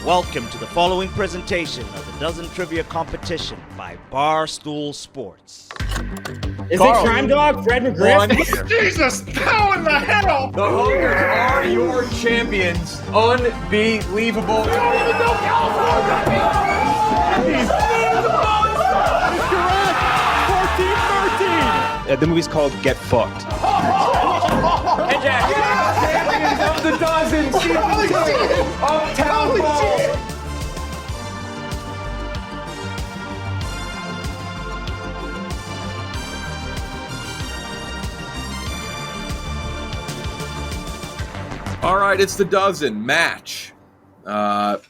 Welcome to the following presentation of the Dozen Trivia Competition by Barstool Sports. Is it Crime Dog, Fred McGriff? Jesus, how in the hell? The Hunters are your champions. Unbelievable. The movie's called Get Fucked. And Jack, champions of the Dozen, season 2, Uptown Ball. All right, it's the Dozen match. Oh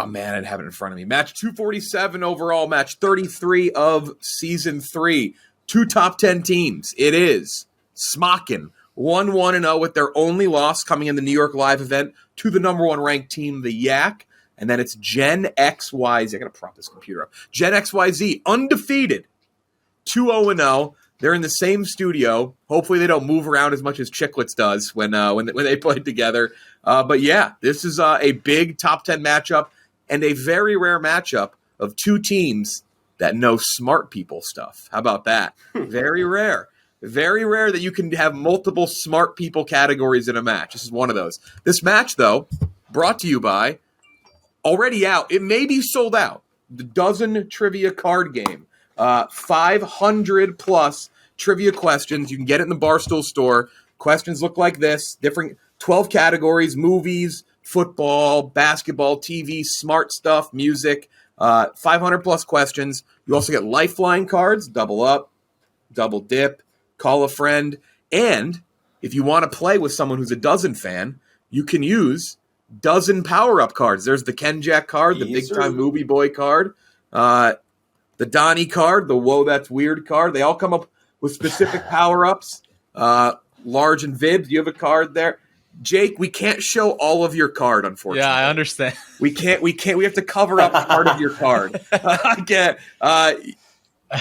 man, I'd have it in front of me. Match 247 overall, match 33 of season 3. 2 top 10 teams. It is Smockin, 1-1-0 with their only loss coming in the New York Live event to the number 1 ranked team, the Yak. And then it's Gen XYZ. I got to prop this computer up. Gen XYZ, undefeated, 2-0-0. They're in the same studio. Hopefully they don't move around as much as Chicklets does when they play together. But yeah, this is a big top 10 matchup and a very rare matchup of 2 teams that know smart people stuff. How about that? Very rare. Very rare that you can have multiple smart people categories in a match. This is one of those. This match, though, brought to you by, already out, it may be sold out, the Dozen Trivia Card Game. 500-plus trivia questions. You can get it in the Barstool store. Questions look like this. Different 12 categories: movies, football, basketball, TV, smart stuff, music. 500-plus questions. You also get lifeline cards, double up, double dip, call a friend. And if you want to play with someone who's a Dozen fan, you can use Dozen power-up cards. There's the Ken Jack card, the big-time movie boy card, the Donnie card, the Whoa, That's Weird card. They all come up with specific power-ups. Large and Vibbs, you have a card there. Jake, we can't show all of your card, unfortunately. Yeah, I understand. We can't. We have to cover up part of your card. I can't.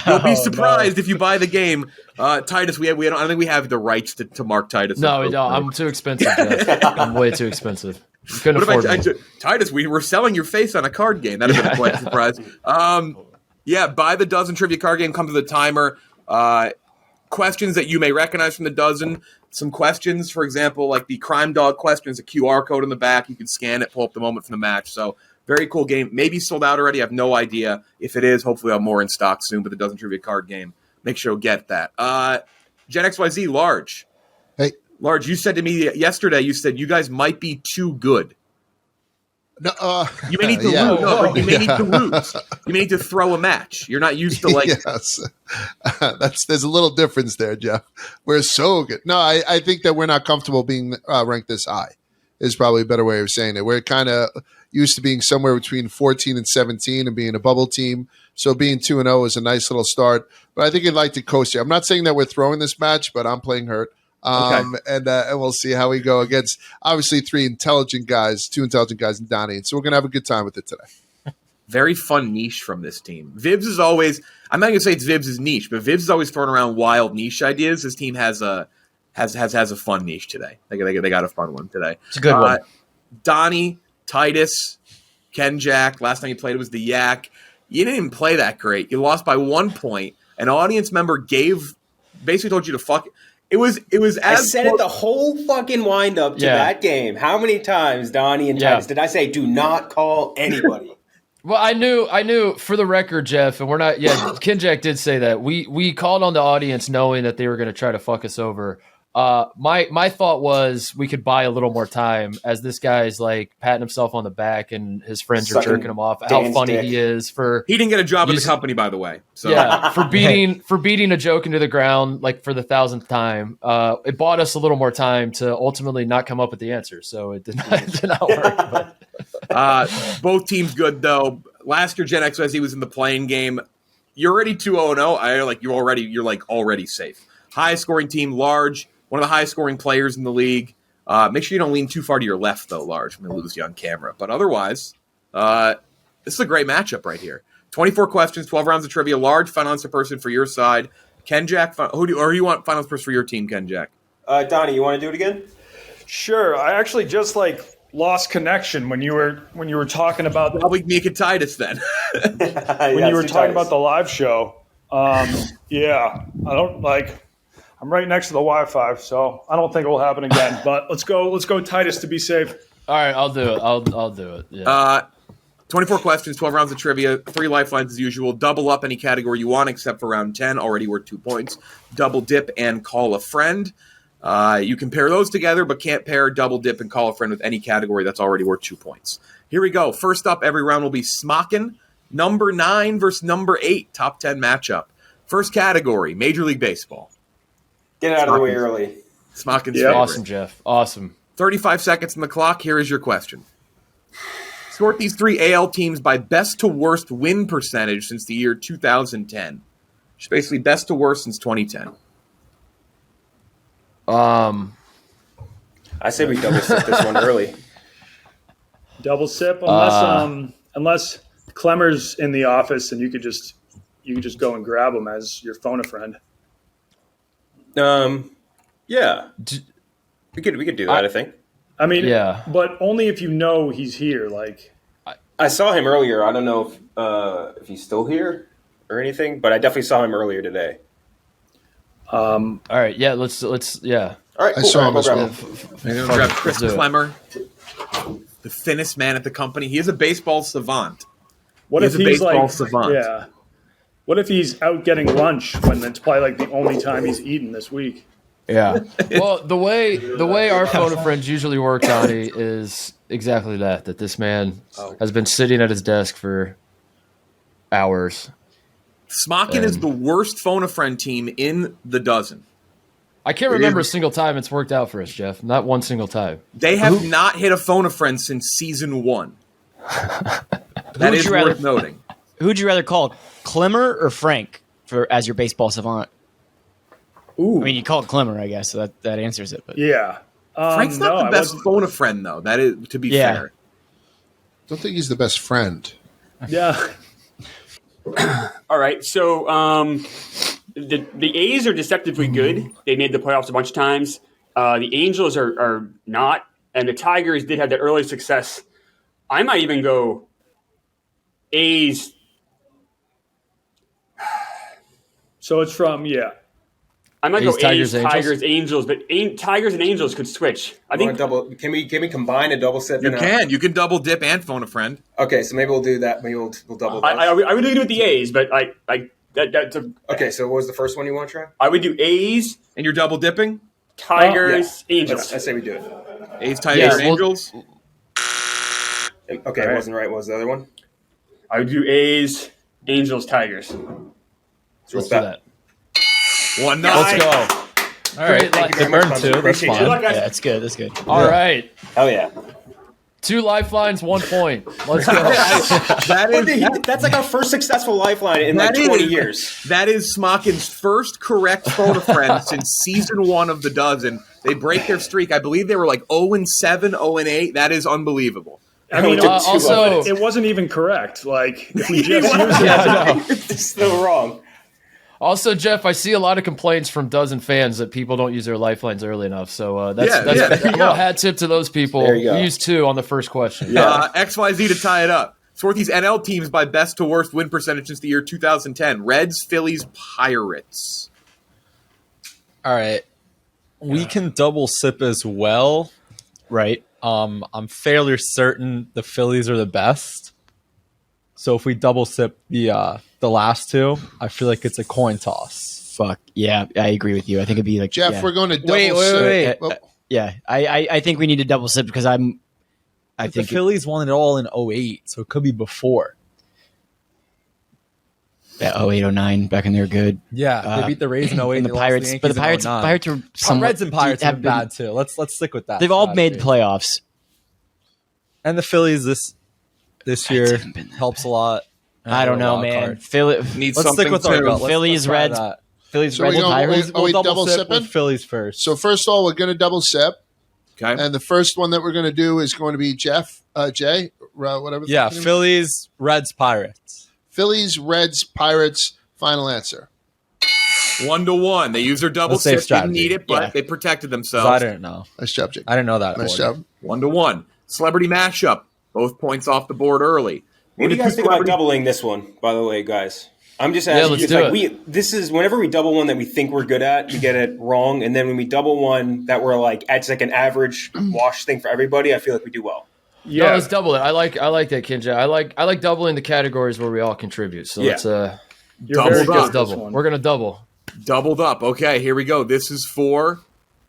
You'll be surprised if you buy the game. Titus, I don't think we have the rights to mark Titus. No, I'm too expensive, Jeff. I'm way too expensive. You couldn't afford me. Titus, we were selling your face on a card game. That would have been quite a surprise. Yeah, buy the Dozen Trivia Card Game. Comes with a timer. Questions that you may recognize from the Dozen. Some questions, for example, like the Crime Dog questions, a QR code in the back. You can scan it, pull up the moment from the match. So very cool game. Maybe sold out already. I have no idea. If it is, hopefully I'll have more in stock soon. But the Dozen Trivia Card Game, make sure you get that. Gen XYZ, Large. Hey. Large, you said to me yesterday, you said you guys might be too good. No, you may need to lose. No, you may need to lose. You may need to throw a match. You're not used to Yes, there's a little difference there, Jeff. We're so good. No, I think that we're not comfortable being ranked this high. Is probably a better way of saying it. We're kind of used to being somewhere between 14 and 17 and being a bubble team. So being 2-0 is a nice little start. But I think I'd like to coast here. I'm not saying that we're throwing this match, but I'm playing hurt. Okay. And we'll see how we go against, obviously, 2 intelligent guys in Donnie. And so we're going to have a good time with it today. Very fun niche from this team. Vibbs is always, I'm not going to say it's Vibbs' niche, but Vibbs is always throwing around wild niche ideas. This team has a fun niche today. They got a fun one today. It's a good one. Donnie, Titus, Ken Jack. Last time you played it was the Yak. You didn't even play that great. You lost by 1 point. An audience member basically told you to fuck it. It was as I said it the whole fucking wind up to that game. How many times, Donnie and Titus, did I say do not call anybody? Well, I knew for the record, Jeff, and we're not. Yeah, Ken Jack did say that we called on the audience knowing that they were going to try to fuck us over. My thought was we could buy a little more time as this guy's like patting himself on the back and his friends are jerking him off. How funny he is for. He didn't get a job in the company, by the way. So. Yeah, for beating a joke into the ground like for the 1,000th time. It bought us a little more time to ultimately not come up with the answer. So it did not work. But. Both teams good though. Last year, Gen XYZ was in the playing game. You're already 2-0. You're already safe. Highest scoring team, Large. One of the highest scoring players in the league. Make sure you don't lean too far to your left, though, Large. I'm going to lose you on camera. But otherwise, this is a great matchup right here. 24 questions, 12 rounds of trivia. Large, final answer person for your side. Ken Jack, who do you want final answer person for your team, Ken Jack? Donnie, you want to do it again? Sure. I actually just lost connection when you were talking about Probably Nick and Titus then. when you were talking about the live show. Yeah, I don't like. I'm right next to the Wi-Fi, so I don't think it will happen again. But let's go, Titus, to be safe. All right, I'll do it. I'll do it. Yeah. 24 questions, 12 rounds of trivia, 3 lifelines as usual. Double up any category you want except for round 10, already worth 2 points. Double dip and call a friend. You can pair those together, but can't pair double dip and call a friend with any category that's already worth 2 points. Here we go. First up, every round will be Smockin, number 9 versus number 8, top 10 matchup. First category, Major League Baseball. Get out of the way early. Smockin's Yeah. favorite. Awesome, Jeff. Awesome. 35 seconds on the clock. Here is your question. Sort these 3 AL teams by best to worst win percentage since the year 2010. Which is basically best to worst since 2010. I say we double sip this one early. Double sip, unless Clemmer's in the office and you could just go and grab him as your phone a friend. Yeah, we could do that. I think. I mean, Yeah. but only if you know he's here. Like, I saw him earlier. I don't know if he's still here or anything, but I definitely saw him earlier today. All right, yeah. Let's yeah. All right, I cool. saw All right, him go as grab well. him. I'm going to grab Chris do it. Clemmer, the thinnest man at the company. He is a baseball savant. what He's if a he's baseball like, savant. yeah? What if he's out getting lunch when it's probably like the only time he's eaten this week? Yeah. Well, the way our phone a friends usually work, Donnie, is exactly that. That this man has been sitting at his desk for hours. Smockin is the worst phone a friend team in the dozen. I can't remember a single time it's worked out for us, Jeff. Not one single time. They have not hit a phone a friend since season 1. That is worth noting. Who'd you rather call, Clemmer or Frank, as your baseball savant? Ooh, I mean, you call it Clemmer, I guess, so that answers it. But yeah. Frank's not no, the I best wasn't- phone a friend, though. That is, to be Yeah. fair. Don't think he's the best friend. Yeah. All right, so the A's are deceptively good. They made the playoffs a bunch of times. The Angels are not, and the Tigers did have that early success. I might even go A's. So it's from I might A's, go A's, Tigers, Angels? Tigers, Angels, but Tigers and Angels could switch. I think Can we combine a double sip? You can. You can double dip and phone a friend. Okay, so maybe we'll do that. Maybe we'll double. Those. I would do it with the A's, but that's Okay, so what was the first one you want to try? I would do A's, And you're double dipping? Tigers, Yeah. Angels. I say we do it. A's, Tigers, Yeah, and well- Angels? Okay, it wasn't right. What was the other one? I would do A's, Angels, Tigers. Let's do that. 1-0. Let's go. All right. Thank you very Good much, burn, Buster. too. That's Appreciate fine. you. Good luck, guys. yeah, that's good. That's good. All right. Hell yeah. 2 lifelines, 1 point. Let's go. That's like our first successful lifeline in like That 20 is- years. That is Smockin's first correct phone a friend since season 1 of the dozen. They break their streak. I believe they were like 0-7, 0-8. That is unbelievable. I mean, also- it wasn't even correct. Like, if we just use it, It's still wrong. Also, Jeff, I see a lot of complaints from dozen fans that people don't use their lifelines early enough. So that's Yeah, there you a little go. hat tip to those people. There you go. We used 2 on the first question. XYZ to tie it up. Sort these NL teams by best to worst win percentage since the year 2010. Reds, Phillies, Pirates. All right. We can double sip as well. Right. I'm fairly certain the Phillies are the best. So if we double sip the last 2, I feel like it's a coin toss. Fuck. Yeah, I agree with you. I think it'd be like Jeff, yeah. we're going to double Wait. sip. Uh, yeah, I think we need to double sip because I The think Phillies won it all in 08, so it could be before. that 08, 09 back when they were good. Yeah, they beat the Rays in 08. And the they lost Pirates, to the but the Yankees Pirates in 09. are somewhat, Reds and Pirates have been been- bad too. Let's stick with that. They've all made strategy. playoffs. And the Phillies this year haven't been that helps a lot. I don't know, Wild man. card. Philly, Need Let's something stick with our to- gut. Let's Phillies, try Reds. that. Phillies, So Reds, we and go- Pirates. Are we double sip sipping? with Phillies first. So first of all, we're going to double sip, Okay. and the first one that we're going to do is going to be Jay, whatever. the Yeah, fucking name is. Phillies, Reds, Pirates. Phillies, Reds, Pirates. Final answer. 1-1. They used their double That's safe sip. Didn't strategy. need it, but Yeah. they protected 'Cause themselves. I didn't know. Nice job, Jake. I didn't know that. Nice order. job. 1-1. Celebrity mashup. Both points off the board early. What do you guys think about doubling this one, by the way, guys? I'm just asking. let's do it. This is whenever we double one that we think we're good at, we get it wrong, and then when we double one that we're like, it's like an average wash thing for everybody, I feel like we do well. Yeah, No, let's double it. I like that, Kinja. I like doubling the categories where we all contribute. So let's You're Doubled very good up. at this double. one. We're gonna double. Doubled up. Okay, here we go. This is for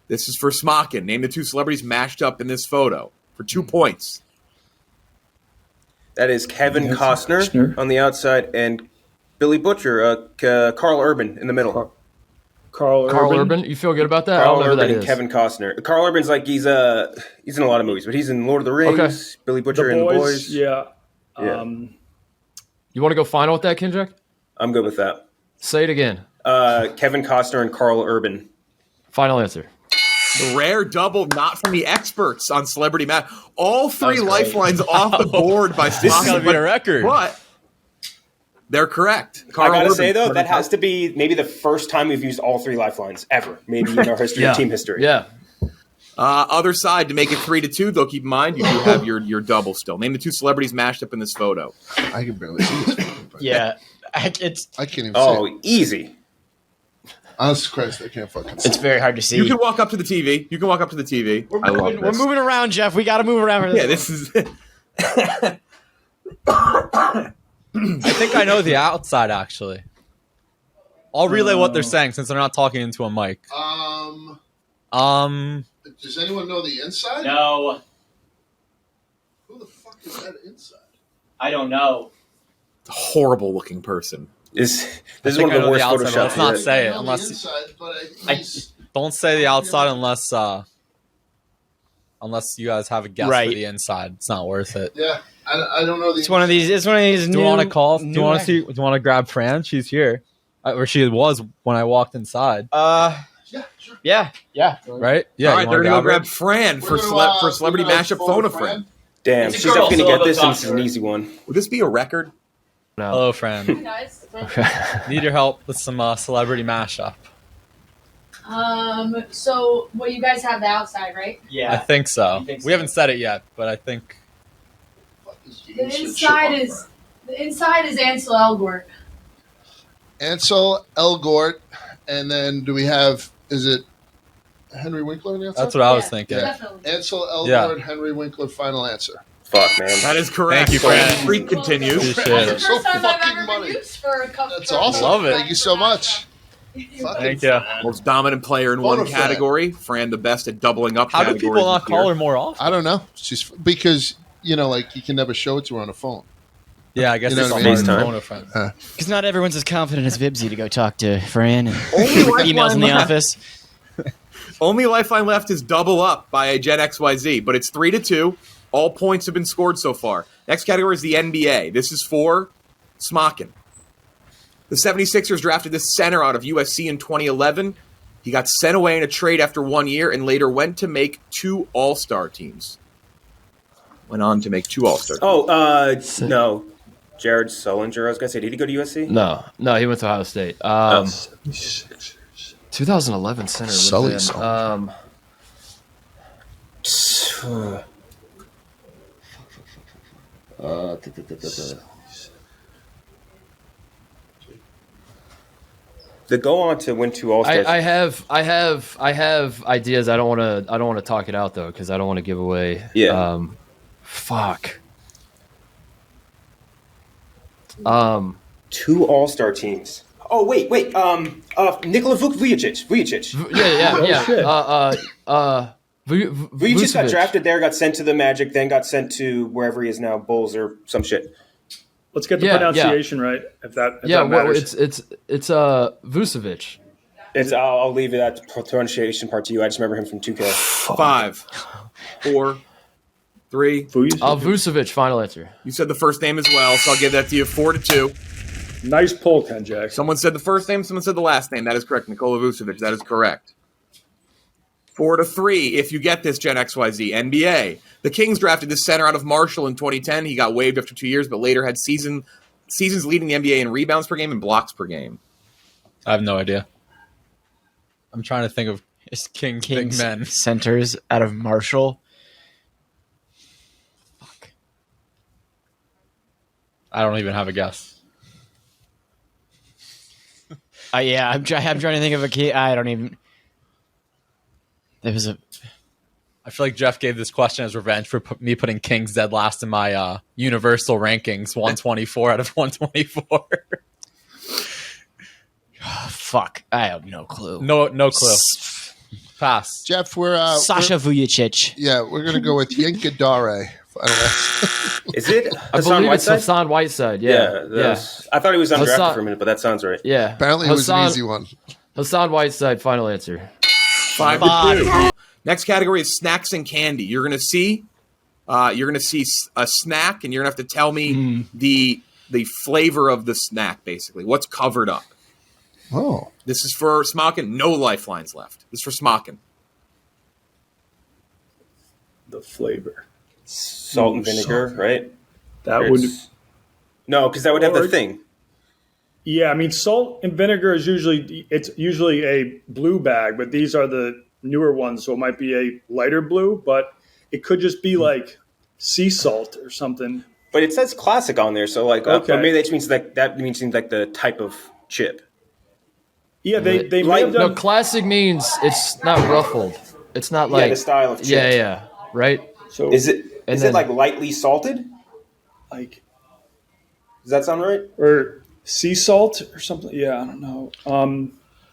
Smockin. Name the two celebrities mashed up in this photo for 2 points. That is Kevin Costner on the outside and Billy Butcher, Carl Urban in the middle. Carl Urban, you feel good about that? I Carl don't know who Urban that and is. Kevin Costner. Carl Urban's like he's in a lot of movies, but he's in Lord of the Rings. Okay. Billy Butcher and The Boys. Yeah. Yeah. You want to go final with that, Kinja? I'm good with that. Say it again. Kevin Costner and Carl Urban. Final answer. The rare double, not from the experts on celebrity match. All three lifelines off the board by Smockin. This is gonna be a record. But they're correct. I Carl gotta Urban, say though, Kevin that has to be maybe the first time we've used all three lifelines ever, maybe in our history, team history. Yeah. Other side, to make it 3-2, though, keep in mind, you do have your double still. Name the two celebrities mashed up in this photo. I can barely see this. Yeah, I can't even see Oh, it. easy. Honest to Christ, I can't fucking see it's very hard to see. You can walk up to the TV. I love We're this. moving around, Jeff. We got to move around. For this. Yeah, this is... I think I know the outside, actually. I'll relay what they're saying since they're not talking into a mic. Does anyone know the inside? No, Who the fuck is that inside? I don't know. horrible looking person. This I is think one of I the know worst the outside, but Photoshop. let's not yet. say I it know unless the inside, but don't say the outside unless you guys have a guess Right. for the inside. It's not worth it. yeah, I don't know the. It's one of these. It's one of these. Do you want to call? Do you want to see? Do you want to grab Fran? She's here, or she was when I walked inside. Yeah, sure. Yeah. Right? Yeah. All right, you they're wanna going to go her? grab Fran for celebrity mashup phone a friend. Damn, It's a she's girl, definitely so gonna I'll get this, talk and this to is her. an easy one. Would this be a record? No. Hello, Fran. Guys. Need your help with some celebrity mashup. So, well, you guys have the outside, right? I Yeah. think so. I think so. We haven't said it yet, but I think The inside is Ansel Elgort. Ansel Elgort, and then do we have? Is it Henry Winkler? On the outside? that's what I was Yeah, thinking. Definitely. Ansel Elgort, Yeah. Henry Winkler. Final answer. Fuck, man. That is correct. Thank you, Fran. The streak continues. Appreciate That's the it. first time I've fucking ever money. been used for a couple. That's awesome. Love it. Thank you so much. Fucking Thank you. Most dominant player in one Bonafide. category. Fran, the best at doubling up How do categories people not this year. call her more often? I don't know. She's because like you can never show it to her on a phone. Yeah, I guess You know it's what a I hard mean? phone a friend. Because not everyone's as confident as Vibbsy to go talk to Fran and Only emails in the lifeline left. office. Only lifeline left is double up by a Gen XYZ, but it's 3-2. All points have been scored so far. Next category is the NBA. This is for Smockin. The 76ers drafted this center out of USC in 2011. He got sent away in a trade after 1 year and later went to make 2 All-Star teams. Went on to make 2 All-Star teams. Oh, no. Jared Sullinger, I was gonna say, did he go to USC? No, he went to Ohio State. 2011 center. Sully would've been, To go on to win 2 All-Stars. I have ideas. I don't want to talk it out though because I don't want to give away. Yeah. Fuck. 2 All-Star teams. Oh, wait. Nikola Vujic. Yeah. Vujic got drafted there, got sent to the Magic, then got sent to wherever he is now, Bulls or some shit. Let's get the Yeah, pronunciation right. If that Well, matters. it's Vucevic. I'll leave that pronunciation part to you. I just remember him from 2K. 5, 4, 3. Vucevic. Final answer. You said the first name as well, so I'll give that to you. 4-2. Nice pull, Ken Jack. Someone said the first name, someone said the last name. That is correct. Nikola Vucevic. That is correct. 4-3. If you get this, Gen XYZ. NBA. The Kings drafted this center out of Marshall in 2010. He got waived after 2 years, but later had seasons leading the NBA in rebounds per game and blocks per game. I have no idea. I'm trying to think of Kings big men. Centers out of Marshall. I don't even have a guess. Yeah, I'm trying to think of a key. I don't even. There was a. I feel like Jeff gave this question as revenge for me putting Kings dead last in my universal rankings, 124 out of 124. Fuck, I have no clue. No clue. Pass. Jeff, Sasha Vujacic. Yeah, we're gonna go with Yenka Dare. Is it I believe it's Hassan Whiteside. Yeah. I thought he was undrafted Hassan- for a minute, but that sounds right. Yeah. Apparently, it was an easy one. Hassan Whiteside, final answer. 5-2. Next category is snacks and candy. You're gonna see a snack, and you're gonna have to tell me the flavor of the snack, basically. What's covered up? Oh. This is for Smockin. No lifelines left. This is for Smockin. The flavor. Salt and vinegar, right? That would. No, because that would have the thing. Yeah, I mean, salt and vinegar is usually a blue bag, but these are the newer ones, so it might be a lighter blue, but it could just be like sea salt or something. But it says classic on there, so like, Okay. maybe that means like the type of chip. Yeah, they might Like- have done. No, classic means it's not ruffled. It's not like the style of chip. Yeah, right. So Is it then- like lightly salted? like Does that sound right? or sea salt or something? Yeah, I don't know.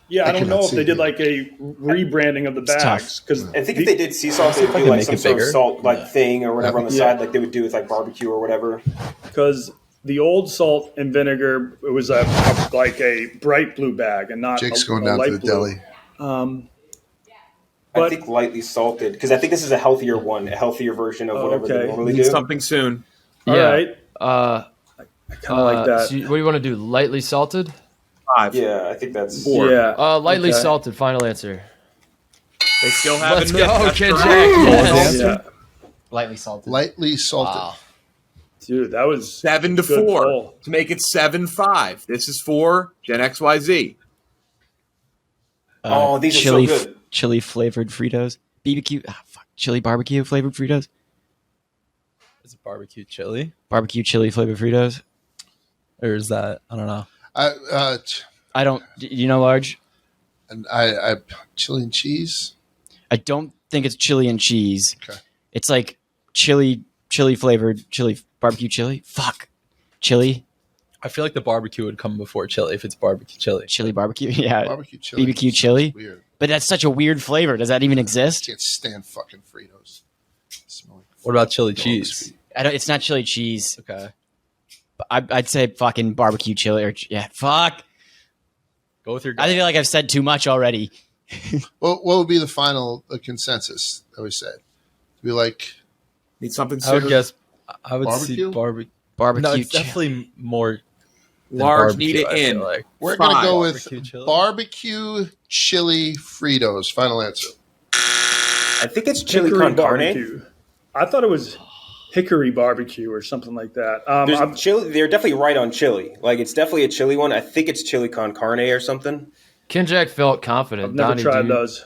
Yeah, I don't cannot know if see they did here. like a rebranding of the bags because I think if they did sea salt, they would do like make some it sort of bigger. salt like thing or whatever on the Yeah. side, like they would do with like barbecue or whatever. the old salt and vinegar it was like a bright blue bag and not Jake's a going down to light the blue. deli. I But- think lightly salted because I think this is a healthier one, a healthier version of whatever they okay. normally Need do. something soon. All Yeah. right, I kind of like that. So what do you want to do? Lightly salted? 5. Yeah, I think that's. Yeah, Lightly Okay. salted. Final answer. They still haven't Let's missed. go, That's Ken correct. Jack. Yes. yeah, Lightly salted. Lightly salted. Wow. dude, that was 7-4 Good pull. to make it 7-5. This is for Gen XYZ. Oh, these are chili, so good. Chili flavored Fritos. BBQ. Chili barbecue flavored Fritos. Is it barbecue chili? Barbecue chili flavored Fritos. Or is that, I don't know. I don't. You know, Large. And I chili and cheese. I don't think it's chili and cheese. Okay. It's like chili flavored barbecue chili. Fuck. Chili I feel like the barbecue would come before chili if it's barbecue chili. barbecue. Yeah. Barbecue chili. BBQ chili. Weird. But that's such a weird flavor. Does that even exist? Can't stand fucking Fritos. Smell like What about chili dog's cheese? feet. It's not chili cheese. Okay. But I'd say fucking barbecue chili. Fuck. Go with your I feel like I've said too much already. What would be the final consensus that we said? Be like Need something I would soon. guess, I would Barbecue? see barbecue. Barbecue. No, it's chili. definitely more than Large, barbecue, need it I feel in. like. we're gonna Five. go with Barbecue chili? barbecue chili Fritos. Final answer. I think it's chili hickory con carne. barbecue. I thought it was hickory barbecue or something like that. There's chili. They're definitely right on chili. Like it's definitely a chili one. I think it's chili con carne or something. Ken Jack felt confident. I've never Donnie, tried do you- those.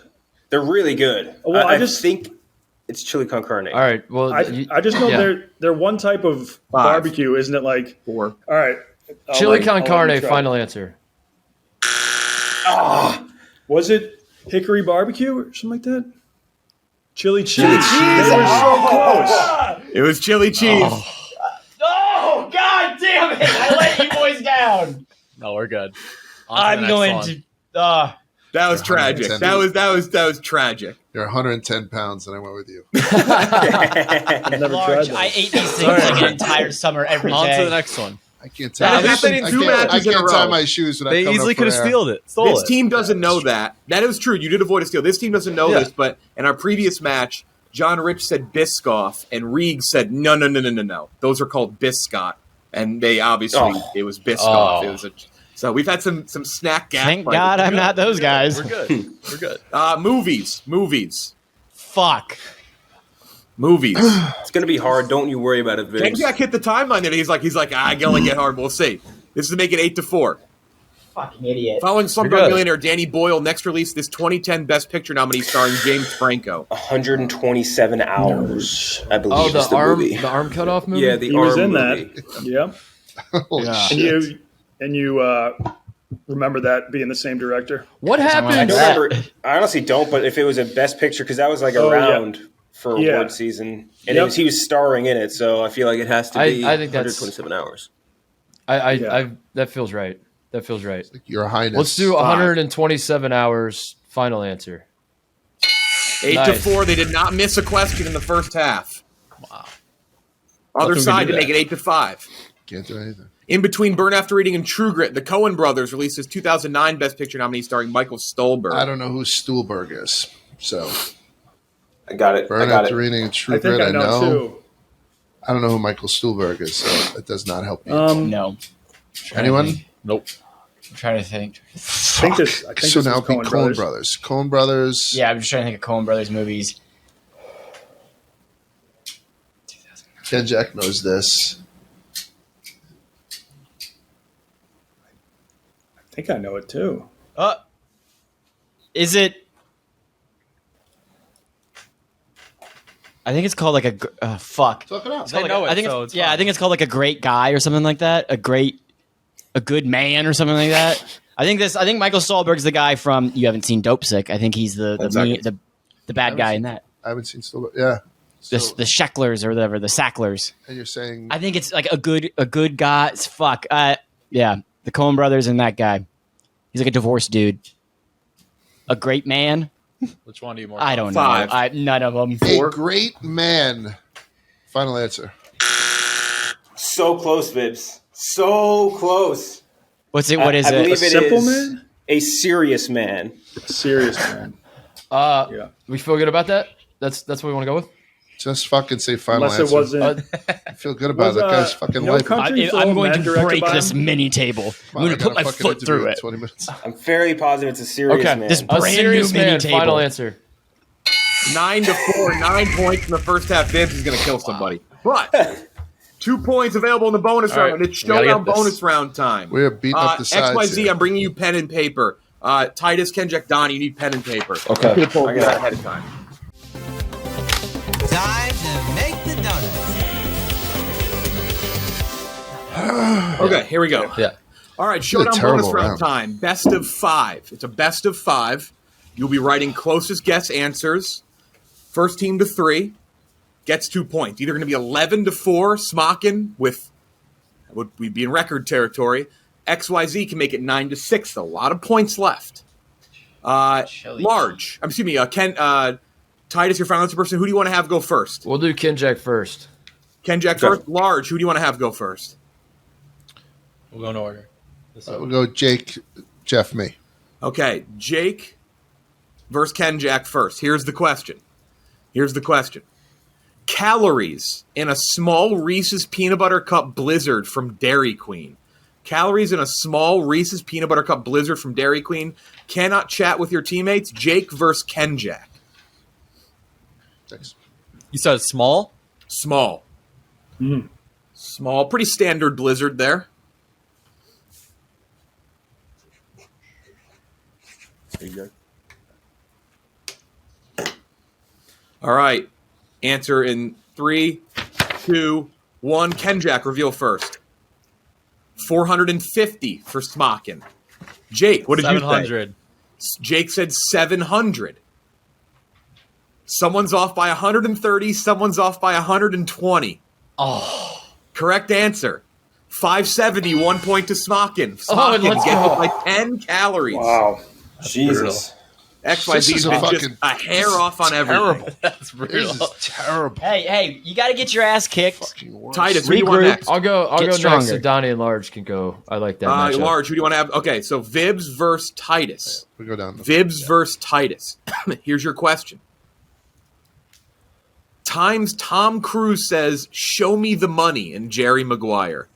They're really good. Well, I I just- think it's chili con carne. All right. Well, I just know yeah. they're one type of 5. barbecue, isn't it? Like 4. all right, Chili con I'll let carne. you try. Final answer. Was it hickory barbecue or something like that? Chili cheese. Chili cheese. They were so close. It was chili cheese. Oh, God damn it. I let you boys down. No, we're good. On to the I'm next going one. to. That was tragic. 110. That was tragic. You're 110 pounds, and I went with you. I've never Large. tried those. I ate these things like an entire summer every On to the day. next one. I can't That tie. happened in 2 matches I in a can't tie row. my shoes when I They come easily up could have for air. stole This it. team doesn't know that. That is true. You did avoid a steal. This team doesn't know Yeah. this, but in our previous match, John Rich said Biscoff, and Reeg said no. Those are called Biscott, and they obviously it was Biscoff. Oh. It was so we've had some snack gas. Thank God I'm not those guys. We're good. We're good. Movies. Fuck. It's gonna be hard. Don't you worry about it, Ken Vibbs. Jack hit the timeline there. He's like, I can only get hard. We'll see. This is to make it 8-4. Fucking idiot. Following Slumdog You're good. Millionaire, Danny Boyle next released this 2010 Best Picture nominee starring James Franco. 127 hours, I believe. Oh, is the movie. the arm cut off movie. Yeah, the He arm was in movie. that. Yeah. Holy Yeah. shit. And you remember that being the same director? What I happened? don't remember. I honestly don't. But if it was a Best Picture, because that was like Oh, yeah. around for Yeah. award season, and Yep. he was starring in it, so I feel like it has to be I think that's- 127 hours. That feels right. That feels right. Your Highness. Let's do 127 hours. Final answer. 8-4. They did not miss a question in the first half. Wow. Other Nothing we side can to do make that. it 8-5. Can't do anything. In between Burn After Reading and True Grit, the Coen brothers released his 2009 Best Picture nominee starring Michael Stolberg. I don't know who Stuhlberg is. So, I got it. Burn After Reading and True I think Grit, I know too. I don't know who Michael Stuhlberg is, so that does not help you. No. Anyone? Nope. I'm trying to think. I think this So was now it'd be Coen Coen Brothers. Coen Brothers. Yeah, I'm just trying to think of Coen Brothers movies. Ken Jack knows this. I think I know it too. Is it? I think it's called like a fuck. Talk it out. It's called I know like, it, think so it's, it's yeah, fine. I think it's called like a great guy or something like that. A good man or something like that. I think Michael Stolberg's the guy from. You haven't seen Dope Sick. I think he's the bad guy in that. I haven't seen Stuhlberg. Yeah. So, The Shecklers or whatever, the Sacklers. and you're saying I think it's like a good guy. Fuck. Yeah, the Coen Brothers and that guy. He's like a divorced dude. A great man. Which one do you more? I don't Five. know. None of them. a great man. Final answer. So close, Vibbs. So close. What's it? What is I it? believe A it simple is man? a serious man. Serious man. Yeah. We feel good about that? That's what we want to go with? Just fucking say final Unless answer. it wasn't. I feel good about it. That guy's fucking life. Country for Old I'm going Men to directed break by this him? mini table. I'm going I to put got my a fucking foot interview through in it. 20 minutes. I'm fairly positive it's a serious Okay, man. this a brand serious new mini man. table. Final answer. 9-4, 9 points in the first half. Vibbs is going to kill somebody. But 2 points available in the bonus All right, round. It's we gotta showdown get this. bonus round time. We're beating up the sides XYZ, here. I'm bringing you pen and paper. Titus, Kenjack, Don, you need pen and paper. Okay. I got that ahead of time. Time to make the donuts. Okay, here we go. Yeah. All right, showdown terrible bonus round round. time. Best of 5. It's a best of 5. You'll be writing closest guess answers. First team to 3 gets 2 points. Either going to be 11-4, Smockin with we'd be in record territory. XYZ can make it 9-6. Though. A lot of points left. Large. Excuse me. Titus, your final answer person. Who do you want to have go first? We'll do Kenjack first. Kenjack first. Large. Who do you want to have go first? We'll go in order. We'll go Jake, Jeff, me. Okay, Jake versus Kenjack first. Here's the question. Calories in a small Reese's Peanut Butter Cup Blizzard from Dairy Queen. Calories in a small Reese's Peanut Butter Cup Blizzard from Dairy Queen. Cannot chat with your teammates. Jake versus Kenjack. Thanks. You said small? Small. Small. Pretty standard Blizzard there. There you go. All right. Answer in 3, 2, 1. Kenjack, reveal first. 450 for Smockin. Jake, what did you say? 700. Jake said 700. Someone's off by 130. Someone's off by 120. Oh. Correct answer. 570, 1 point to Smockin. Oh, and Smockin let's gets go. it by 10 calories. Wow. Jesus. This XYZ's is a been fucking- just a hair off on everything. That's This brutal. is terrible. Hey, you got to get your ass kicked. Fucking worse. Titus, who do you want Regroup. next? I'll go Get next. stronger. So Donnie and Large can go. I like that matchup. Large, who do you want to have? Okay, so Vibbs versus Titus. We go down. Vibbs versus Titus. Here's your question. Times Tom Cruise says, "Show me the money" in Jerry Maguire.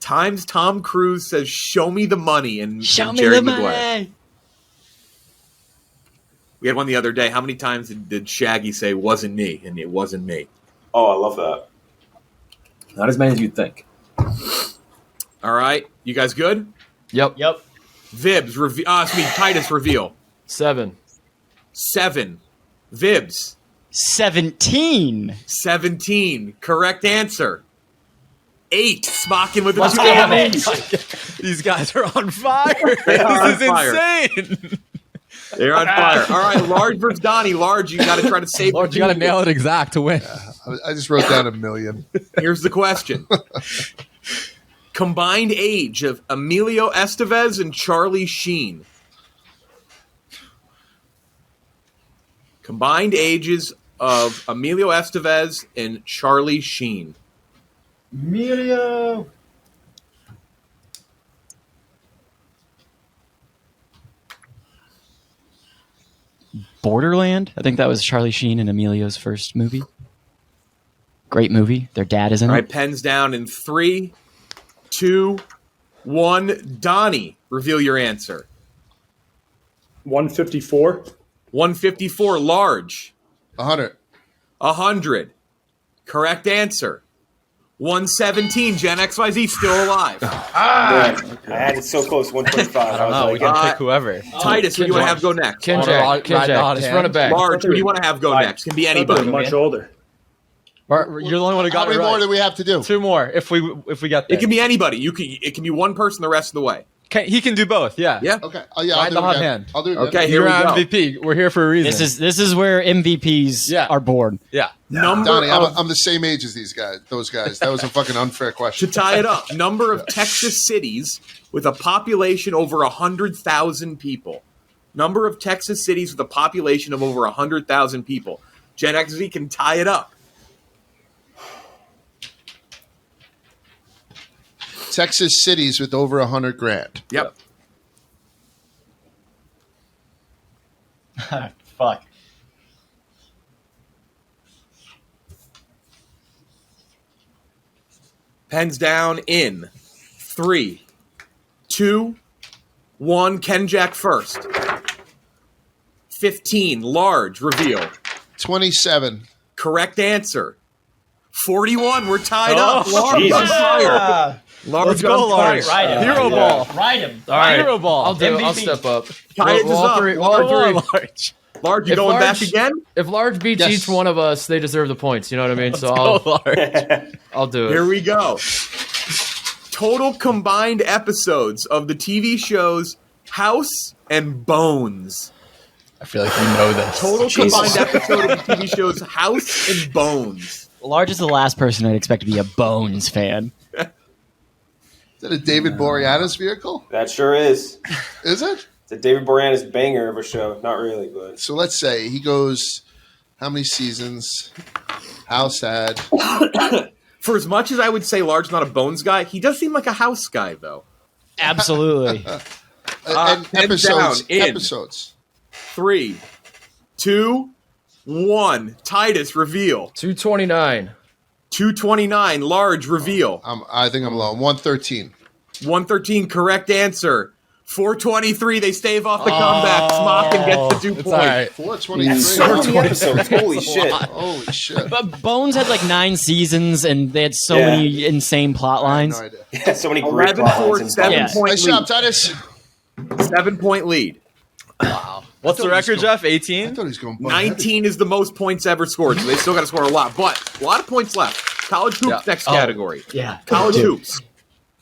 Times Tom Cruise says, "Show me the money" in Jerry Maguire. We had one the other day. How many times did Shaggy say "wasn't me" and it wasn't me? Oh, I love that. Not as many as you'd think. All right, you guys good? Yep. Vibbs, Titus, reveal. 7. 7. Vibbs, 17. 17. Correct answer. 8. Smockin with the Let's 2 go, damn man. A's. These guys are on fire. They are This is on fire. insane. They're on fire. All right, Large versus Donnie. Large, you got to try to save. Lord, you got to nail it exact to win. I just wrote down 1 million. Here's the question. Combined age of Emilio Estevez and Charlie Sheen. Combined ages of Emilio Estevez and Charlie Sheen. Emilio. Borderland. I think that was Charlie Sheen and Emilio's first movie. Great movie. Their dad is in All it. right, pens down in 3, 2, 1. Donnie, reveal your answer. 154. 154. Large. 100. 100. Correct answer. 117. Gen XYZ still alive. I had it so close. 125. I don't know. We can pick whoever. Titus, who do you want to have go next? Kinjack, just run it back. Large, who do you want to have go next? Can be anybody. Much older. You're the only one who How got it many more right. do we have to do? 2 more if we get there. It can be anybody. It can be one person the rest of the way. He can do both. Yeah. Yeah. Okay. Oh, yeah, Find the I'll do hot it again. hand. I'll do it again. Okay, here You're we go. MVP. We're here for a reason. This is where MVPs are born. Yeah. Number Donnie, of, I'm the same age as those guys. That was a fucking unfair to question. tie it up, number of Texas cities with a population over 100,000 people. Number of Texas cities with a population of over 100,000 people. Gen XZ can tie it up. Texas cities with over 100 grand. Yep. Fuck. Pens down in 3, 2, 1. Kenjack first. 15. Large. Reveal. 27. Correct answer. 41. We're tied up. Large Jesus. on fire. Large Let's go, on fire. Large. Ride him. Hero ball. Ride him. All right. Hero ball. I'll do it. I'll MVP. step up. Titus is up. Come on, Large. Large, you If going Large- back again? If Large beats Yes. each one of us, they deserve the points. You know what I mean? So Go, Large. I'll do it. Here we go. Total combined episodes of the TV shows House and Bones. I feel like you know this. Total Jesus. combined episode of the TV shows House and Bones. Large is the last person I'd expect to be a Bones fan. Is that a David Boreanaz vehicle? That sure is. Is it? It's a David Boreanaz banger of a show. Not really, but So let's say he goes, how many seasons? House had. For as much as I would say Large's not a Bones guy, he does seem like a House guy, though. Absolutely. And hands episodes. down, in. Episodes. 3, 2, 1. Titus, reveal. 229. 229. Large, reveal. I think I'm low. 113. 113. Correct answer. 423. They stave off the comeback. Smockin gets the 2 It's points. all right. 423. so many episodes. Holy shit. Holy shit. But Bones had like 9 seasons, and they had so Yeah. many insane plot I have lines. no idea. Yeah, so many great 11 plot 4, lines in 7 Bones. point Nice job, lead. Titus. 7 point lead. What's the record, Jeff? I 18? thought he was going 19 is the most points ever scored, so they still got to score a lot. But a lot of points left. College hoops, Yeah. next category. Yeah. College hoops.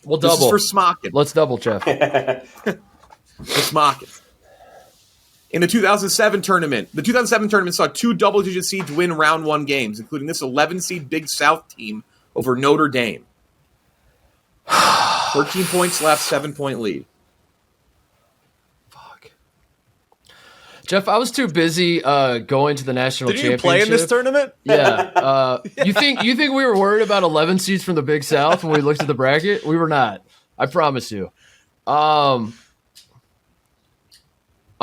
We'll This double. is for Smockin. Let's double, Jeff. For Smockin. In the 2007 tournament, saw 2 double-digit seeds win round 1 games, including this 11-seed Big South team over Notre Dame. 13 points left, 7-point lead. Jeff, I was too busy going to the national Did you championship. play in this tournament? Yeah. You think we were worried about 11 seeds from the Big South when we looked at the bracket? We were not. I promise you. I'm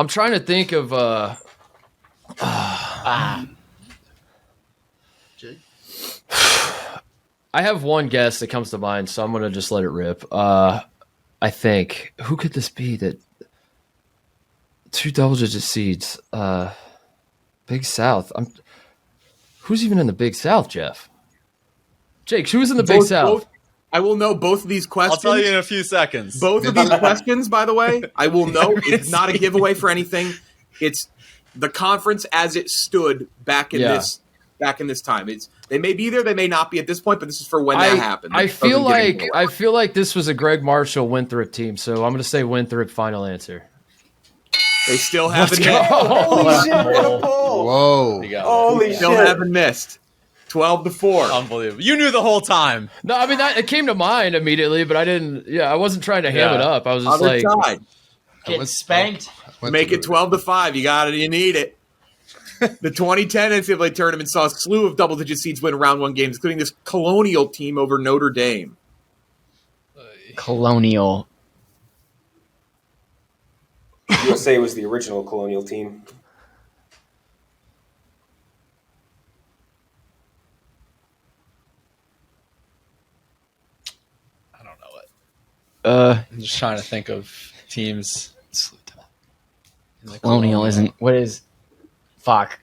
trying to think of I have one guess that comes to mind, so I'm gonna just let it rip. I think who could this be that 2 double-digit seeds? Big South. Who's even in the Big South, Jeff? Jake, who's in the Big South? I will know both of these questions. I'll tell you in a few seconds. Both of these questions, by the way, I will know. It's not a giveaway for anything. It's the conference as it stood back in this time. They may be there, they may not be at this point, but this is for when that happened. I feel like this was a Greg Marshall Winthrop team, so I'm going to say Winthrop. Final answer. They still haven't go. missed. Holy shit! What a pull! Whoa. Holy Still shit! haven't missed. 12-4. Unbelievable. You knew the whole time. No, I mean it came to mind immediately, but I didn't. Yeah, I wasn't trying to ham it up. I was just Other like, side. Getting spanked. Make it 12-5. You got it. You need it. The 2010 NCAA tournament saw a slew of double-digit seeds win round one games, including this Colonial team over Notre Dame. Colonial. USA was the original Colonial team. I don't know it. I'm I'm just trying to think of teams. in the Colonial isn't. What is? Fuck.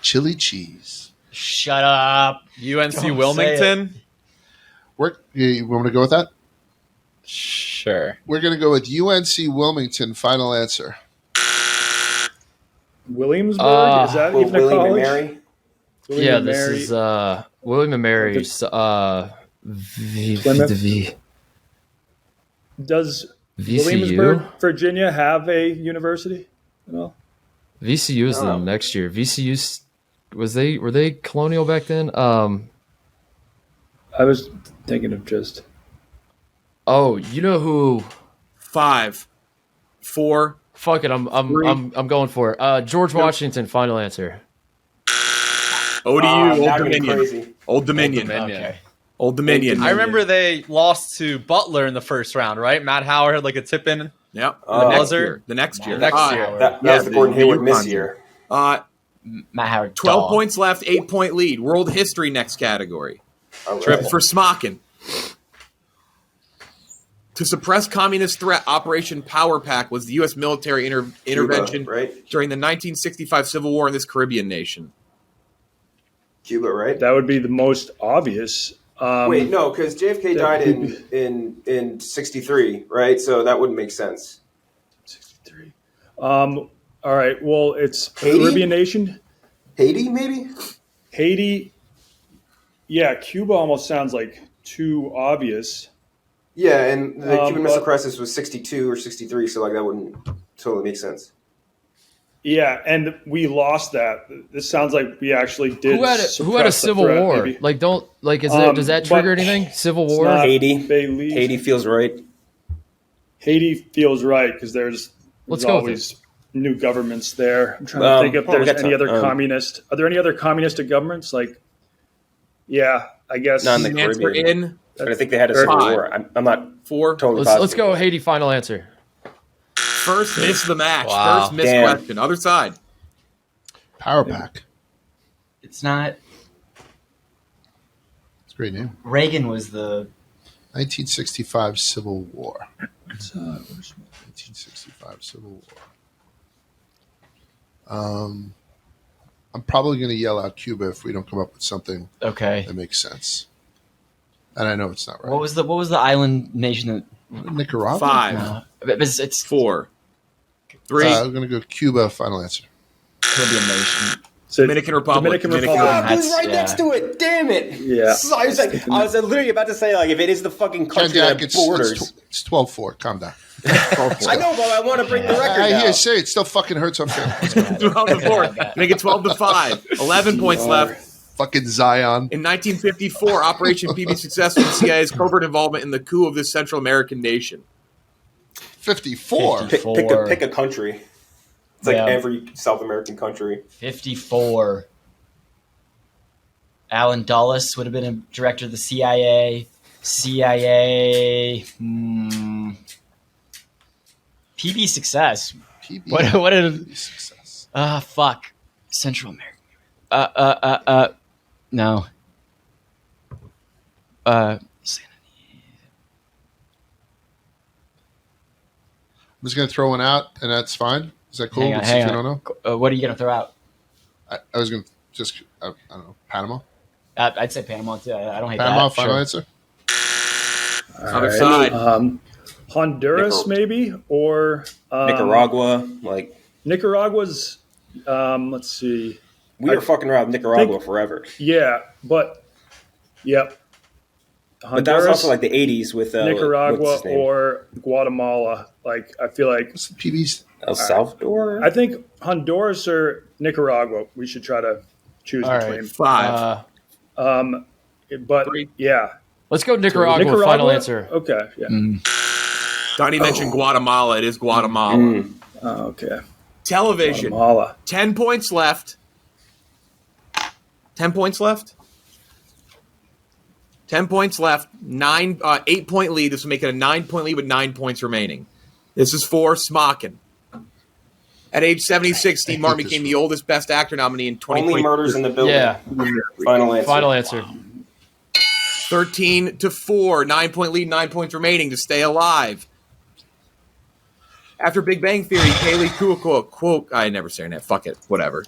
Chili cheese. Shut up. UNC Don't Wilmington. You want me to go with that? Sure. We're going to go with UNC Wilmington. Final answer. Williamsburg? Is that Well, even a William and college? Mary. William yeah, and this Mary. is William and Mary's. Plymouth? Does Williamsburg, Virginia, have a university? No. VCU is the next year. VCU were they Colonial back then? I was thinking of just. Oh, you know who? 5, 4. Fuck it, I'm going for it. George Washington. Final answer. ODU, now Old you're getting Dominion. crazy. Old Dominion. Okay. Old Dominion. I remember they lost to Butler in the first round, right? Matt Howard had like a tip in. Yep. The next buzzer. year. The next year. Next year. That was the Gordon Hayward miss UConn year. Matt Howard. 12 dog. points left, 8-point lead. World history next category. All right. Triple for Smockin. To suppress communist threat, Operation Power Pack was the U.S. military intervention right? during the 1965 Civil War in this Caribbean nation. Cuba, right? That would be the most obvious. Wait, no, because JFK died in 63, right? So that wouldn't make sense. 63. All right. Well, it's Haiti? Caribbean nation. Haiti, maybe? Haiti. Yeah, Cuba almost sounds like too obvious. Yeah, and the Cuban Missile but- Crisis was 62 or 63, so like that wouldn't totally make sense. Yeah, and we lost that. This sounds like we actually did. Who had a suppress the civil threat, war? maybe. Like, does that trigger but anything? Civil It's war? not Haiti. Belize. Haiti feels right. Haiti feels right because there's Let's go with always new governments there. I'm trying to think if we there's got any time. other communist. Are there any other communistic governments? Like, yeah, I guess. Not in the Answer Caribbean. in But I think they had a civil 5, war. I'm not 4. totally Let's positive. go Haiti. Final answer. First miss the match. Wow. First miss Damn. question. Other side. Power Pack. It's not. It's a great name. Reagan was the. 1965 Civil War. 1965 Civil War. I'm probably going to yell out Cuba if we don't come up with something Okay. that makes sense. And I know it's not right. What was the island nation that? Nicaragua? 5, No, it's 4, 3. I'm going to go Cuba. Final answer. Caribbean nation. So Dominican Republic. Dominican Fuck, Republic. it was right yeah. next to it. Damn it. Yeah. So I was literally about to say, like, if it is the fucking country Jack, that borders. it's 12-4. Calm down. I know, but I want to break the record I now. hear you say it still fucking hurts on feelings. 12-4. Make it 12-5. 11 points left. Fucking Zion. In 1954, Operation PB successful in CIA's covert involvement in the coup of this Central American nation. 54. Pick a country. It's like Yeah. every South American country. 54. Alan Dulles would have been a director of the CIA. PB success. PB. What a Success. fuck. Central America. No. I'm just going to throw one out, and that's fine. Is that cool? Hang on, Since hang we on. don't know? What are you gonna throw out? I was going to just, I don't know, Panama? I'd say Panama too. I don't hate Panama, that. final Sure. answer? Other side. Honduras, Nickel. maybe, or Nicaragua, like Nicaragua's. Let's see. we were fucking around with Nicaragua forever. Yeah, but yep. But that was also like the 80s with Nicaragua what's his name? or Guatemala. Like I feel like PBs. El Salvador. I think Honduras or Nicaragua. We should try to choose All between. right. 5. But 3. yeah, Let's go Nicaragua. Final answer. Okay. Yeah. Donnie mentioned Guatemala. It is Guatemala. Okay. Television. Guatemala. 10 points left. 10 points left. 10 points left. 8-point lead. This will make it a 9-point lead with 9 points remaining. This is for Smockin. At age 76, Steve Martin became the oldest Best Actor nominee in 2020. Only Murders in the Building. Yeah. Final answer. Final answer. 13-4. 9-point lead, 9 points remaining to stay alive. After Big Bang Theory, Kaylee Cuoco, I never say her name. Fuck it. Whatever.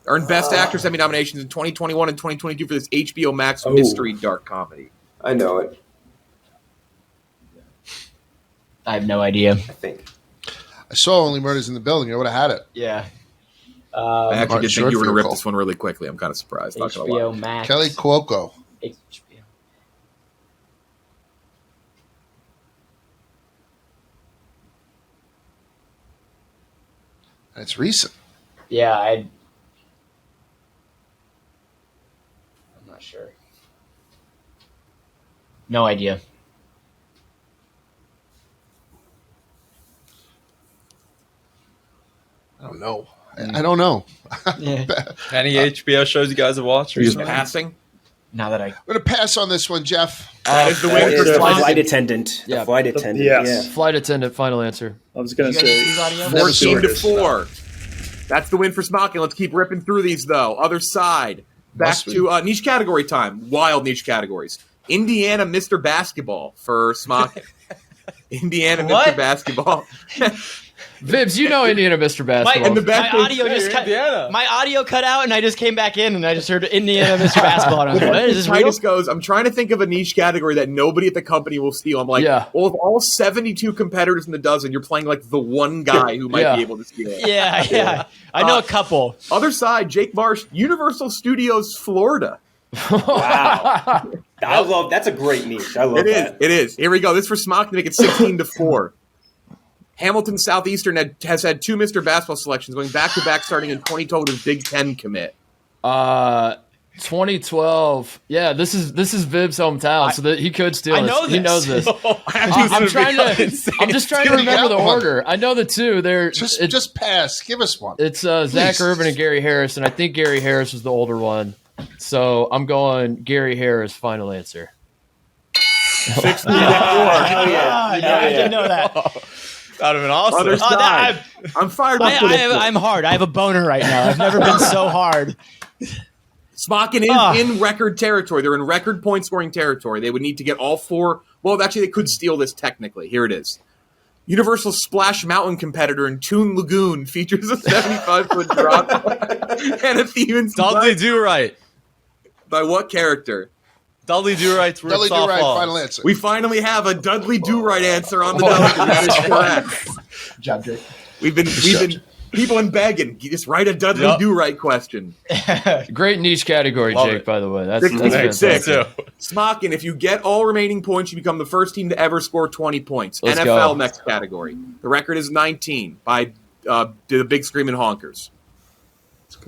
Earned Best Actress Emmy nominations in 2021 and 2022 for this HBO Max mystery dark comedy. I know it. I have no idea. I think. I saw Only Murders in the Building. I would have had it. Yeah. I actually Martin did think you were going to rip Short this one really quickly. I'm kind of surprised. Not gonna lie. HBO Max. Kelly Cuoco. HBO. It's recent. Yeah, I'm not sure. No idea. I don't know. I don't know. Yeah. Any HBO shows you guys have watched? Are you just recently? passing? Now that I I'm going to pass on this one, Jeff. That is the That win is for the Smockin. flight attendant. Yeah. The flight attendant. Yes. Yeah. Flight attendant. Final answer. I was gonna You guys say use audio? Never seen 14-4. That's the win for Smockin. Let's keep ripping through these, though. Other side. Back Must be. to niche category time. Wild niche categories. Indiana Mr. Basketball for Smockin. Indiana Mr. What? Basketball. Vibbs, you know Indiana Mr. Basketball. And the best my audio just cut. Indiana. My audio cut out, and I just came back in, and I just heard Indiana Mr. Basketball. And I was like, what is this real? Titus goes, I'm trying to think of a niche category that nobody at the company will steal. I'm like, Yeah. well, of all 72 competitors in the dozen, you're playing like the one guy who might Yeah. be able to steal it. Yeah. I know a couple. Other side, Jake Marsh, Universal Studios Florida. Wow. I love. That's a great niche. I love It is. that. It is. Here we go. This is for Smock to make it 16-4. Hamilton Southeastern has had 2 Mr. Basketball selections going back to back, starting in 2012 with his Big Ten commit. 2012. Yeah, this is Vibbs' hometown, so that he could steal. I know this. He this. knows this. I'm I'm just trying to remember the order. I know the two. They're Just pass. Give us one. it's Zach Please. Urban and Gary Harris, and I think Gary Harris was the older one. So I'm going Gary Harris. Final answer. 16-4. I didn't know that. That would have been awesome. Other side. I'm fired up. for this one. I'm hard. I have a boner right now. I've never been so hard. Smockin is in record territory. They're in record point scoring territory. They would need to get all 4. Well, actually, they could steal this technically. Here it is. Universal Splash Mountain competitor in Toon Lagoon features a 75-foot drop and a theme Dudley Do Right. by what character? Dudley Do Right's Dudley Do Right, final answer. We finally have a Dudley Do Right answer on the Dudley. That is correct. Job, Jake. We've been people been begging. You just write a Dudley Do Right question. Great niche category, Love Jake. it. By the way, that's 16-6. fantastic. Smockin, if you get all remaining points, you become the first team to ever score 20 points. Let's NFL go. next category. The record is 19 by the Big Screamin' Honkers.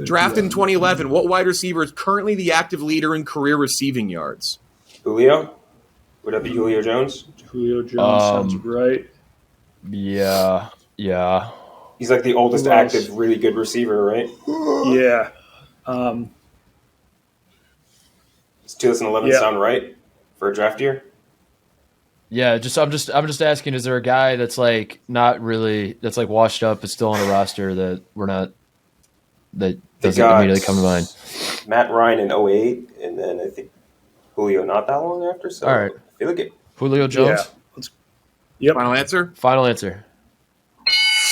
Drafted in 2011, what wide receiver is currently the active leader in career receiving yards? Julio? Would that be Julio Jones? Julio Jones sounds right. Yeah. He's like the oldest Who else? active, really good receiver, right? Yeah. Does 2011 Yeah. sound right for a draft year? Yeah, I'm just asking, is there a guy that's like not really that's like washed up but still on a roster that doesn't got immediately come to mind? Matt Ryan in 08, and then I think Julio not that long after. So All right. I feel like it. Julio Jones? Yeah. Yep. Final answer? Final answer.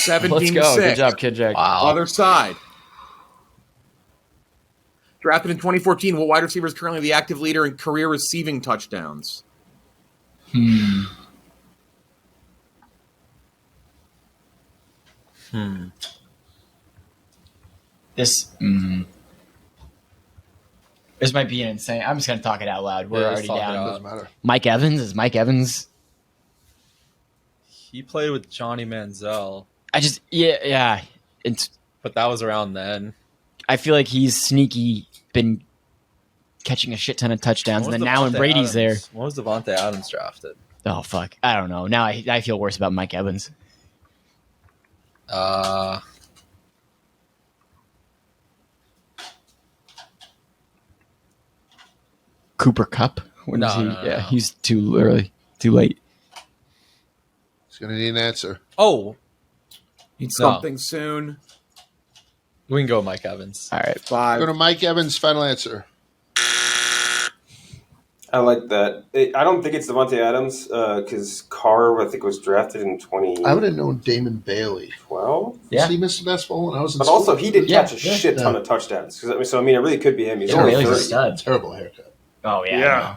17-6. Let's go. Good job, Kid Jack. Other side. Drafted in 2014, what wide receiver is currently the active leader in career receiving touchdowns? This this might be insane. I'm just gonna talk it out loud. We're already down. Doesn't matter. Mike Evans is Mike Evans. He played with Johnny Manziel, It's, but that was around then. I feel like he's sneaky been catching a shit ton of touchdowns, and then now when Brady's there. When was Devontae Adams drafted? Oh fuck, I don't know. Now I feel worse about Mike Evans. Cooper Kupp. When is he? No. He's too early, too late. He's going to need an answer. Oh, Need something soon. we can go Mike Evans. All right, Go 5. to Mike Evans' final answer. I like that. I don't think it's Devontae Adams because Carr, I think, was drafted in 2012. I would have known Damon Bailey. Yeah. Did he miss the basketball when I was in But school? also, he did catch a Yeah. shit ton of touchdowns. So, I mean, it really could be him. He's Yeah, only Bailey's a 30. stud. Terrible haircut. Oh yeah. Yeah.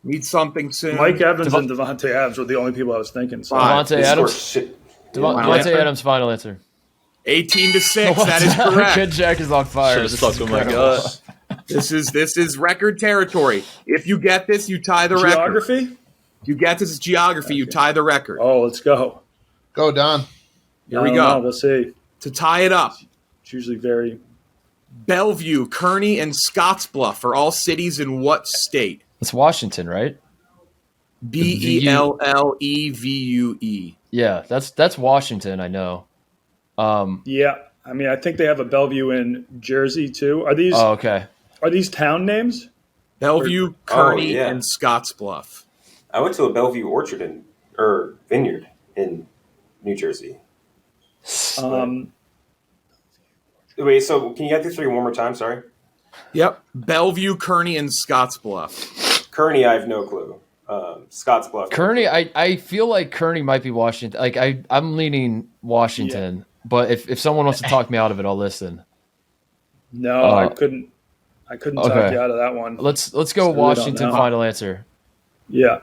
Need something soon. Mike Evans and Devontae Adams were the only people I was thinking. So. Devontae He Adams. scored shit. Devontae Adams. Final answer. 18-6. That is correct. Good Jack is on fire. Should've This stuck is with my incredible. gut. This is record territory. If you get this, you tie the record. Geography? If you get this, it's geography. You tie the record. Oh, let's go. Go, Don. Here we I don't go. know. We'll see. To tie it up, It's usually very. Bellevue, Kearney, and Scottsbluff are all cities in what state? It's Washington, right? Bellevue. Yeah, that's Washington. I know. Yeah. I mean, I think they have a Bellevue in Jersey too. Are these Okay. town names? Bellevue, Kearney, yeah. and Scottsbluff. I went to a Bellevue orchard or vineyard in New Jersey. Wait, so can you get the three one more time? Sorry. Yep. Bellevue, Kearney, and Scottsbluff. Kearney, I have no clue. Scottsbluff. Kearney, I feel like Kearney might be Washington. Like I'm leaning Washington, but if someone wants to talk me out of it, I'll listen. No, I couldn't. I couldn't talk okay. you out of that one. Let's go I really Washington. don't know. Final answer. Yeah.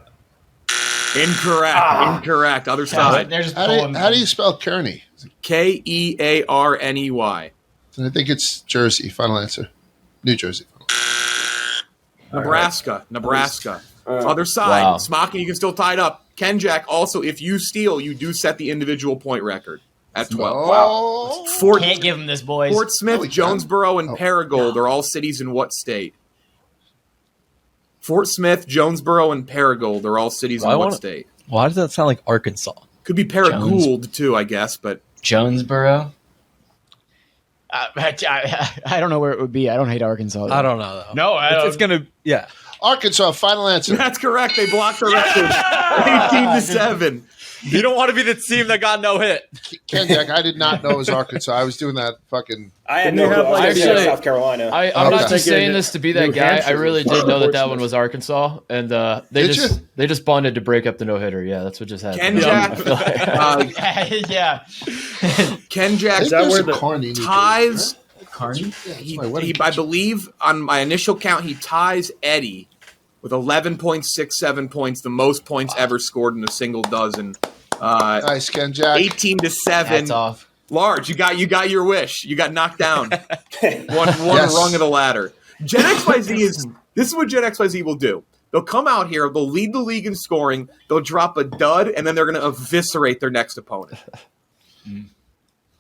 Incorrect. Incorrect. Other side. They're just How do you spell Kearney? Kearney. And I think it's Jersey. Final answer. New Jersey. Nebraska. Other side. Wow. Smockin, you can still tie it up. Ken Jack, also, if you steal, you do set the individual point record at 12. Oh. Fort, Can't give him this, boys. Fort Smith, No, we can't. Jonesboro, and Paragould are all cities in what state? Fort Smith, Jonesboro, and Paragould are all cities in what state? Why does that sound like Arkansas? Could be Paragould, too, I guess, but... Jonesboro. I don't know where it would be. I don't hate Arkansas. I don't know though. No, it's gonna. Yeah, Arkansas. Final answer. That's correct. They blocked the record. 18-7. you don't want to be the team that got no hit. Ken Jack, I did not know it was Arkansas. I was doing that fucking. I had Didn't no they have, clue. like, I was actually- South Carolina. I'm Okay. not just saying this to be that New guy. I Hampshire really was did know that Portsmouth. one was Arkansas, and they Did just you? they just bonded to break up the no hitter. Yeah, that's what just happened. Ken Jack, yeah. Ken I Jack think that there's where a the Kearney, New Jersey, ties. right? Carney? He, my wedding I believe on my initial count, he ties Eddie with 11.67 points, the most points ever scored in a single dozen. Nice, Ken Jack. 18-7. Hats off. Large, you got your wish. You got knocked down. one Yes. rung of the ladder. Gen XYZ this is what Gen XYZ will do. They'll come out here, they'll lead the league in scoring, they'll drop a dud, and then they're going to eviscerate their next opponent.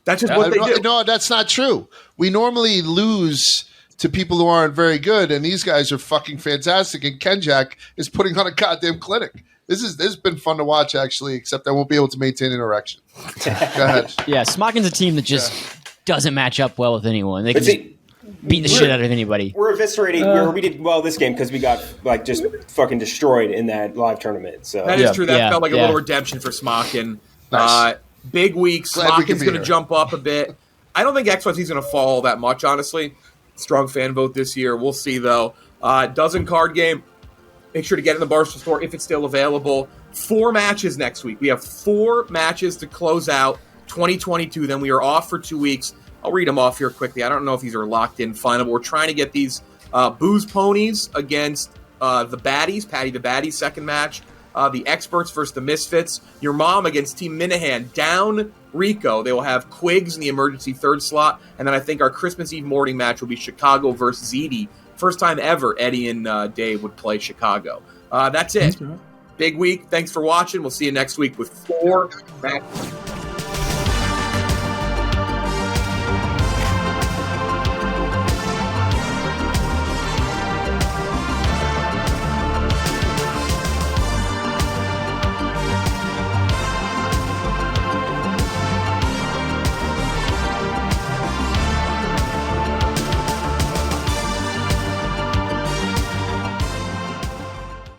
That's just what they do. No, that's not true. We normally lose to people who aren't very good, and these guys are fucking fantastic. And Ken Jack is putting on a goddamn clinic. This has been fun to watch, actually, except I won't be able to maintain an erection. Go ahead. Yeah, Smockin's a team that just doesn't match up well with anyone. They can But just see, beat the shit out of anybody. we're eviscerating. We did well this game because we got just fucking destroyed in that live tournament. So That is true. That Yeah, felt like a yeah. little redemption for Smockin. Nice. Big week. Glad we could Smockin's be going to here. jump up a bit. I don't think XYZ's going to fall all that much, honestly. Strong fan vote this year. We'll see, though. Dozen card game. Make sure to get in the Barstool store if it's still available. 4 matches next week. We have 4 matches to close out 2022. Then we are off for 2 weeks. I'll read them off here quickly. I don't know if these are locked in final, but we're trying to get these Booze Ponies against the Baddies, Patty the Baddies, second match. The Experts versus the Misfits. Your Mom against Team Minahan. Down Rico. They will have Quiggs in the emergency third slot. And then I think our Christmas Eve morning match will be Chicago versus Edie. First time ever Eddie and Dave would play Chicago. That's it. Big week. Thanks for watching. We'll see you next week with 4 matches.